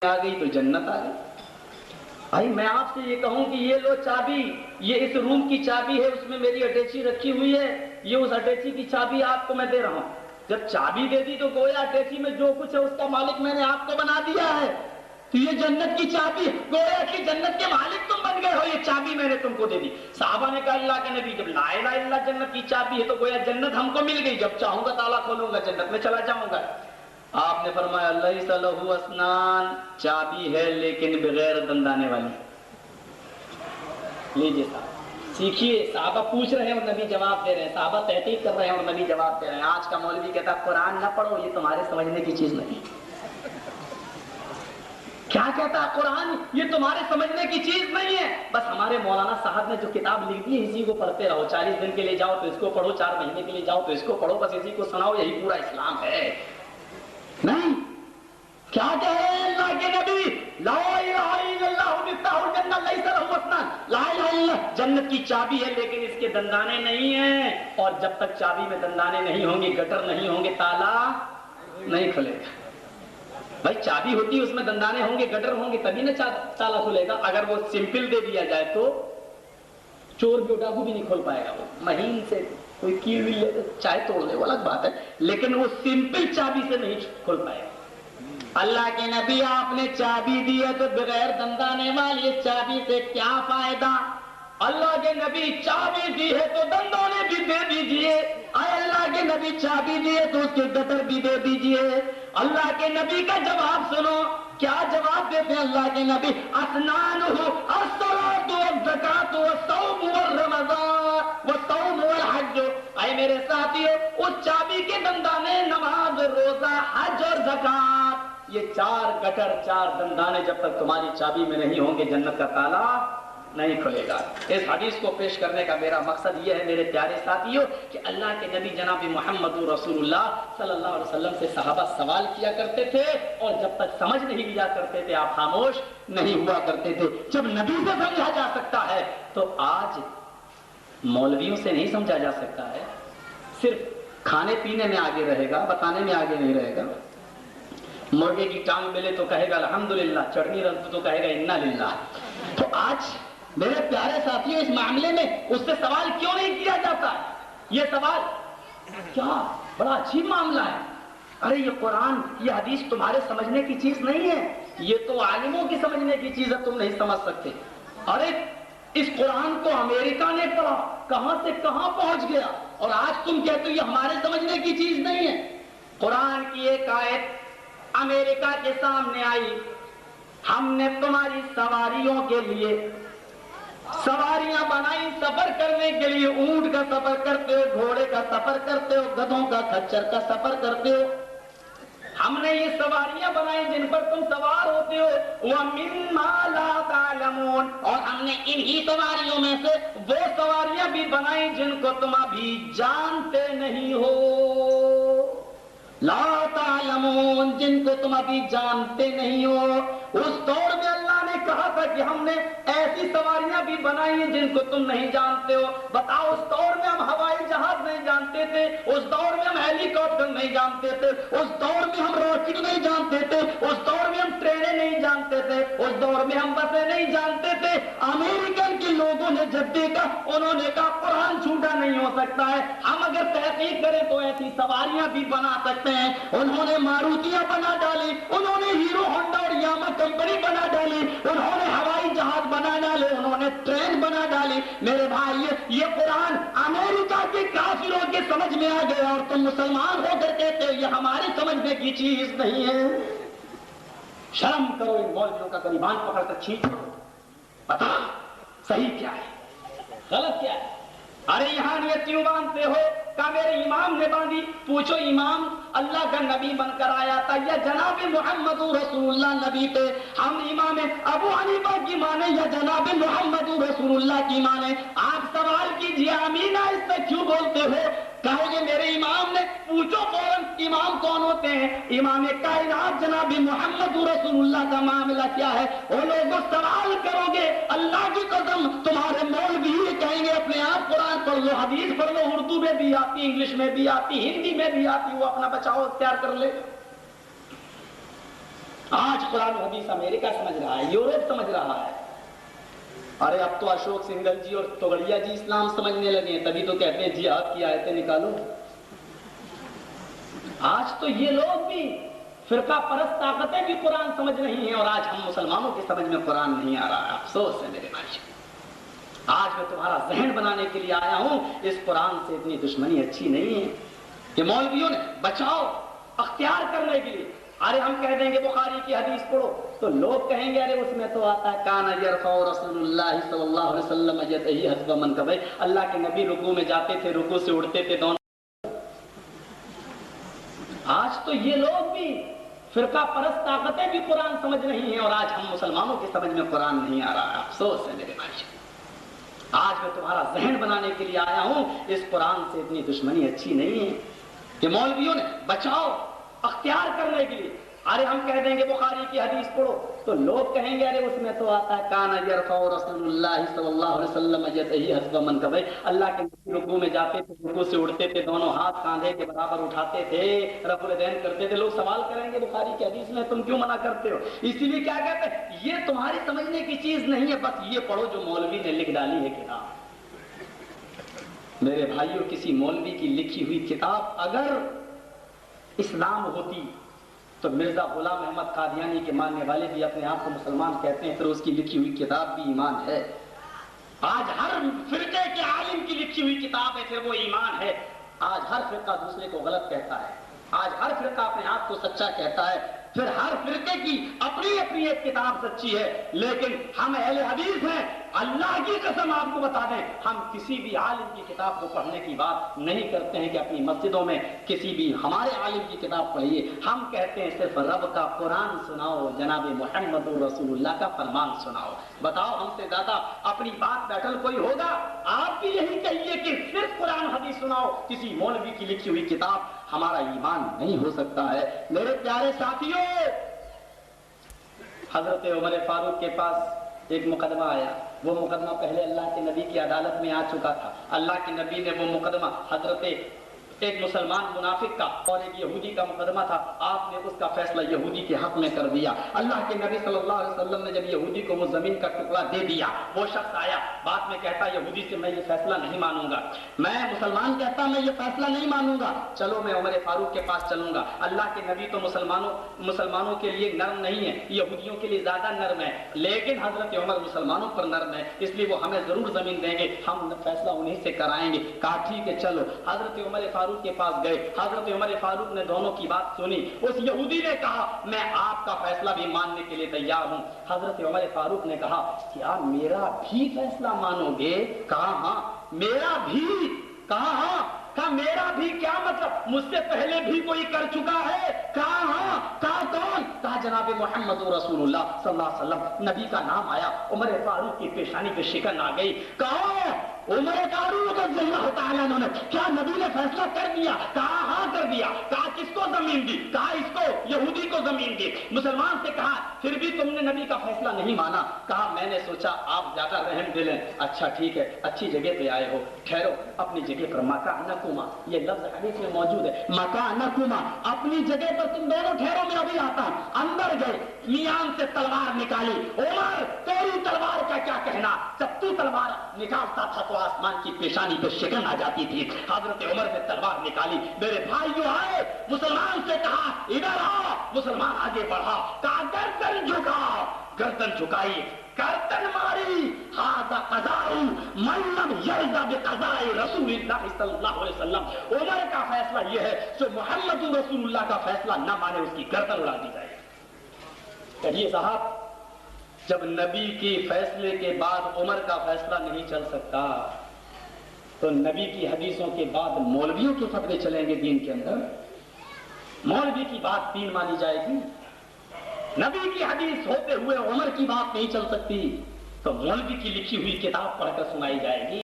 آ گئی تو جنت آ گئی۔ بھائی میں آپ سے یہ کہوں کہ یہ لو چابی، یہ اس روم کی چابی ہے، اس میں میری اٹیچی رکھی ہوئی ہے، یہ اس اٹیچی کی چابی آپ کو میں دے رہا ہوں۔ جب چابی دے دی تو گویا اٹیچی میں جو کچھ ہے اس کا مالک میں نے آپ کو بنا دیا ہے، تو یہ جنت کی چابی، گویا کہ جنت کے مالک تم بن گئے ہو، یہ چابی میں نے تم کو دے دی۔ صحابہ نے کہا اللہ کے نبی جب لا الہ الا اللہ جنت کی چابی ہے تو گویا جنت ہم کو مل گئی، جب چاہوں گا تالا کھولوں گا جنت میں چلا جاؤں گا۔ آپ نے فرمایا لیس لہ اسنان، چابی ہے لیکن بغیر دندانے والی۔ لیجیے صاحب سیکھیے، صحابہ پوچھ رہے ہیں اور نبی جواب دے رہے ہیں، صحابہ تحقیق کر رہے ہیں اور نبی جواب دے رہے ہیں۔ آج کا مولوی کہتا ہے قرآن نہ پڑھو، یہ تمہارے سمجھنے کی چیز نہیں۔ کیا کہتا ہے قرآن؟ یہ تمہارے سمجھنے کی چیز نہیں ہے، بس ہمارے مولانا صاحب نے جو کتاب لکھ دی ہے اسی کو پڑھتے رہو، 40 دن کے لیے جاؤ تو اس کو پڑھو، 4 مہینے کے لیے جاؤ تو اس کو پڑھو، بس اسی کو سناؤ، یہی پورا اسلام ہے۔ نہیں، کیا کہہ رہے ہیں اللہ کے نبی؟ لا الہ الا اللہ مفتاح الجنہ لیس لہ اسنان، لا الہ الا اللہ جنت کی چابی ہے لیکن اس کے دندانے نہیں ہیں، اور جب تک چابی میں دندانے نہیں ہوں گے، گٹر نہیں ہوں گے، تالا نہیں کھلے گا۔ بھائی چابی ہوتی ہے اس میں دندانے ہوں گے، گٹر ہوں گے، تبھی نہ تالا کھلے گا۔ اگر وہ سمپل دے دیا جائے تو چور بھی ڈاکو بھی نہیں کھول پائے گا، وہ مہین سے کوئی کی ہوئی لے چاہے توڑ لے وہ الگ بات ہے، لیکن وہ سمپل چابی سے نہیں کھول پائے گا۔ اللہ کے نبی آپ نے چابی دی ہے تو بغیر دندانے والی اس چابی سے کیا فائدہ؟ اللہ کے نبی چابی دی ہے تو دندانے بھی دے دیجئے، اے اللہ کے نبی چابی دی ہے تو اس کے گٹر بھی دے دیجئے۔ اللہ کے نبی کا جواب سنو، کیا جواب دیتے ہیں اللہ کے نبی؟ اسنانہ الصلاۃ والزکاۃ والصوم والرمضان والصوم والحج۔ اے میرے ساتھیو، اس چابی کے دندانے نماز، روزہ، حج اور زکات، یہ 4 گٹر 4 دندانے جب تک تمہاری چابی میں نہیں ہوں گے جنت کا تالا نہیں کھلے گا۔ اس حدیث کو پیش کرنے کا میرا مقصد یہ ہے میرے پیارے ساتھیوں کہ اللہ کے نبی جناب محمد رسول اللہ صلی اللہ علیہ وسلم سے صحابہ سوال کیا کرتے تھے، اور جب تک سمجھ نہیں لیا کرتے تھے آپ خاموش نہیں ہوا کرتے تھے۔ جب نبی سے سمجھا جا سکتا ہے تو آج مولویوں سے نہیں سمجھا جا سکتا ہے۔ صرف کھانے پینے میں آگے رہے گا، بتانے میں آگے نہیں رہے گا۔ مرغے کی ٹانگ ملے تو کہے گا الحمدللہ، چٹنی رکھ تو کہے گا انا للہ۔ تو آج میرے پیارے ساتھیوں اس معاملے میں اس سے سوال کیوں نہیں کیا جاتا؟ یہ سوال کیا بڑا عجیب معاملہ ہے۔ ارے یہ قرآن، یہ حدیث تمہارے سمجھنے کی چیز نہیں ہے، یہ تو عالموں کی سمجھنے کی چیز ہے، تم نہیں سمجھ سکتے۔ ارے اس قرآن کو امریکہ نے پڑھا، کہاں سے کہاں پہنچ گیا، اور آج تم کہتے ہو یہ ہمارے سمجھنے کی چیز نہیں ہے۔ قرآن کی ایک آیت امریکہ کے سامنے آئی، ہم نے تمہاری سواریوں کے لیے سواریاں بنائی، سفر کرنے کے لیے، اونٹ کا سفر کرتے ہو، گھوڑے کا سفر کرتے ہو، گدھوں کا، کھچر کا سفر کرتے ہو، ہم نے یہ سواریاں بنائی جن پر تم سوار ہوتے ہو۔ وَمِمَّا لَا تَعْلَمُونَ، اور ہم نے انہی سواریوں میں سے وہ سواریاں بھی بنائی جن کو تم ابھی جانتے نہیں ہو۔ لا تعلمون، جن کو تم ابھی جانتے نہیں ہو۔ اس دور میں اللہ نے کہا تھا کہ ہم نے ایسی سواریاں بھی بنائی ہیں جن کو تم نہیں جانتے ہو۔ بتاؤ، اس دور میں ہم ہوائی جہاز نہیں جانتے تھے، اس دور میں ہم ہیلی کاپٹر نہیں جانتے تھے، اس دور میں ہم راکٹ نہیں جانتے تھے، اس دور میں ہم ٹرینیں نہیں جانتے تھے، اس دور میں ہم بسیں نہیں جانتے تھے۔ امریکن کے لوگوں نے جب دیکھا انہوں نے کہا قرآن جھوٹا نہیں ہو سکتا ہے، ہم اگر تحقیق کریں تو ایسی سواریاں بھی بنا سکتے ہیں۔ انہوں نے ماروتیاں بنا ڈالی، انہوں نے ہیرو ہونڈا اور یاما کمپنی بنا ڈالی، انہوں نے ہوائی جہاز بنا ڈالے، انہوں نے ٹرین بنا ڈالی۔ میرے بھائی، یہ قرآن امریکہ کے کافروں کے سمجھ میں آ گیا اور تم مسلمان ہو کر کہتے ہو یہ ہمارے سمجھنے کی چیز نہیں ہے۔ شرم کرو، ان مولویوں کا گریبان پکڑ کر کھینچو، بتا صحیح کیا ہے، غلط کیا ہے۔ ارے یہاں نیت کیوں باندھتے ہو؟ کہا میرے امام نے باندھی۔ پوچھو امام اللہ کا نبی بن کر آیا تھا یا جناب محمد رسول اللہ نبی تھے؟ ہم امام ابو حنیفہ کی مانے یا جناب محمد رسول اللہ کی مانے؟ آپ سوال کیجیے، آمین آہستہ کیوں بولتے ہو؟ کہو گے میرے امام نے۔ پوچھو فوراً امام کون ہوتے ہیں؟ امام کائنات جناب محمد رسول اللہ کا معاملہ کیا ہے؟ وہ لوگوں سوال کرو گے اللہ کی قسم تمہارے مولوی یہ کہیں گے اپنے آپ قرآن پڑھ لو، حدیث پڑھ لو، اردو میں بھی آتی، انگلش میں بھی آتی، ہندی میں بھی آتی، وہ اپنا بچاؤ اختیار کر لے۔ آج قرآن و حدیث امریکہ سمجھ رہا ہے، یورپ سمجھ رہا ہے. ارے اب تو اشوک سنگل جی اور توگڑیا جی اسلام سمجھنے لگے ہیں، تبھی تو کہتے ہیں جہاد کی آیتیں نکالو. آج تو یہ لوگ بھی فرقہ پرست طاقتیں بھی قرآن سمجھ رہی ہیں، اور آج ہم مسلمانوں کی سمجھ میں قرآن نہیں آ رہا ہے. افسوس ہے میرے بھائی. آج میں تمہارا ذہن بنانے کے لیے آیا ہوں. اس قرآن سے اتنی دشمنی اچھی نہیں ہے کہ مولویوں نے بچاؤ اختیار کرنے کے لیے. ارے ہم کہہ دیں گے بخاری کی حدیث پڑھو تو لوگ کہیں گے ارے اس میں تو آتا ہے کان یرفع رسول اللہ صلی اللہ علیہ وسلم یدیہ حسب منکبہ. اللہ کے نبی رکوع میں جاتے تھے، رکوع سے اٹھتے تھے دونوں. آج تو یہ لوگ بھی فرقہ پرست طاقتیں بھی قرآن سمجھ رہی ہیں، اور آج ہم مسلمانوں کی سمجھ میں قرآن نہیں آ رہا ہے. افسوس ہے میرے بھائی. آج میں تمہارا ذہن بنانے کے لیے آیا ہوں. اس قرآن سے اتنی دشمنی اچھی نہیں ہے کہ مولویوں نے بچاؤ اختیار کرنے کے لیے. ارے ہم کہہ دیں گے بخاری کی حدیث پڑھو تو لوگ کہیں گے ارے اس میں تو آتا ہے کان یرفع رسول اللہ صلی اللہ علیہ وسلم یدیہ حسب منکبہ. اللہ کے نبی رکوع میں جاتے تھے، رکوع سے اٹھتے تھے، دونوں ہاتھ کاندھے کے برابر اٹھاتے تھے، رفع الیدین کرتے تھے. لوگ سوال کریں گے بخاری کی حدیث میں تم کیوں منع کرتے ہو؟ اسی لیے کیا کہتے ہیں یہ تمہاری سمجھنے کی چیز نہیں ہے، بس یہ پڑھو جو مولوی نے لکھ ڈالی ہے کتاب. میرے بھائیوں، کسی مولوی کی لکھی ہوئی کتاب اگر اسلام ہوتی تو مرزا غلام احمد قادیانی کے ماننے والے بھی اپنے آپ کو مسلمان کہتے ہیں، پھر اس کی لکھی ہوئی کتاب بھی ایمان ہے. آج ہر فرقے کے عالم کی لکھی ہوئی کتاب ہے، پھر وہ ایمان ہے. آج ہر فرقہ دوسرے کو غلط کہتا ہے، آج ہر فرقہ اپنے آپ کو سچا کہتا ہے، پھر ہر فرقے کی اپنی اپنی ایک کتاب سچی ہے. لیکن ہم اہل حدیث ہیں، اللہ کی قسم آپ کو بتا دیں ہم کسی بھی عالم کی کتاب کو پڑھنے کی بات نہیں کرتے ہیں کہ اپنی مسجدوں میں کسی بھی ہمارے عالم کی کتاب پڑھیے. ہم کہتے ہیں صرف رب کا قرآن سناؤ، جناب محمد رسول اللہ کا فرمان سناؤ. بتاؤ ہم سے زیادہ اپنی بات بیٹل کوئی ہوگا؟ آپ بھی یہی کہیے کہ صرف قرآن حدیث سناؤ، کسی مولوی کی لکھی ہوئی کتاب ہمارا ایمان نہیں ہو سکتا ہے. میرے پیارے ساتھیوں، حضرت عمر فاروق کے پاس ایک مقدمہ آیا. وہ مقدمہ پہلے اللہ کے نبی کی عدالت میں آ چکا تھا. اللہ کے نبی نے وہ مقدمہ حضرت ایک مسلمان منافق کا اور ایک یہودی کا مقدمہ تھا، آپ نے اس کا فیصلہ یہودی کے حق میں کر دیا. اللہ کے نبی صلی اللہ علیہ وسلم نے جب یہودی کو وہ زمین کا ٹکڑا دے دیا، وہ شخص آیا بعد میں کہتا یہودی سے میں یہ فیصلہ نہیں مانوں گا. میں مسلمان کہتا میں یہ فیصلہ نہیں مانوں گا، چلو میں عمر فاروق کے پاس چلوں گا. اللہ کے نبی تو مسلمانوں کے لیے نرم نہیں ہے، یہودیوں کے لیے زیادہ نرم ہے، لیکن حضرت عمر مسلمانوں پر نرم ہے، اس لیے وہ ہمیں ضرور زمین دیں گے، ہم فیصلہ انہیں سے کرائیں گے. کہا ٹھیک ہے چلو. حضرت عمر فاروق کے پاس گئے. حضرت عمر فاروق نے دونوں کی بات سنی. اس یہودی نے کہا میں آپ کا فیصلہ بھی ماننے کے لیے تیار ہوں. حضرت عمر فاروق نے کہا کیا میرا بھی فیصلہ مانو گے؟ کہا ہاں. میرا بھی؟ کہا ہاں. کہا میرا بھی کیا مطلب؟ مجھ سے پہلے بھی کوئی کر چکا ہے؟ کہا ہاں. کہا کون؟ کہا جناب محمد رسول اللہ صلی اللہ علیہ وسلم. نبی کا نام آیا. عمر فاروق کی پیشانی پہ شکن آ گئی. کہا عمر فاروق رضی اللہ تعالیٰ عنہ نے کیا نبی نے فیصلہ کر دیا؟ کہا ہاں کر دیا. کہا کس کو زمین دی؟ کہا اس کو یہودی کو زمین دی. مسلمان سے کہا پھر بھی تم نے نبی کا فیصلہ نہیں مانا؟ کہا میں نے سوچا آپ زیادہ رحم دل ہیں. اچھا ٹھیک ہے، اچھی جگہ پہ آئے ہو، ٹھہرو اپنی جگہ پر. مکانکما، یہ لفظ حدیث میں موجود ہے. مکانکما، اپنی جگہ پر تم دونوں ٹھہرو، میں ابھی آتا ہوں. اندر گئے، میان سے تلوار نکالی. عمر تیری تلوار کا کیا کہنا؟ جب تو تلوار نکالتا تھا تو آسمان کی پیشانی پہ شکن آ جاتی تھی. حضرت عمر نے تلوار نکالی. میرے بھائیو آئے، مسلمان سے کہا ادھر آ. مسلمان آگے بڑھا. کہا گردن جھکا. گردن جھکائی، گردن ماری. ھذا قضاء من لم یرضى بقضاء رسول اللہ صلی اللہ علیہ وسلم. عمر کا فیصلہ یہ ہے جو محمد رسول اللہ کا فیصلہ نہ مانے اس کی گردن اڑا دی جائے. کہیے صاحب، جب نبی کی فیصلے کے بعد عمر کا فیصلہ نہیں چل سکتا تو نبی کی حدیثوں کے بعد مولویوں کے فتوے چلیں گے دین کے اندر؟ مولوی کی بات دین مانی جائے گی؟ نبی کی حدیث ہوتے ہوئے عمر کی بات نہیں چل سکتی تو مولوی کی لکھی ہوئی کتاب پڑھ کر سنائی جائے گی؟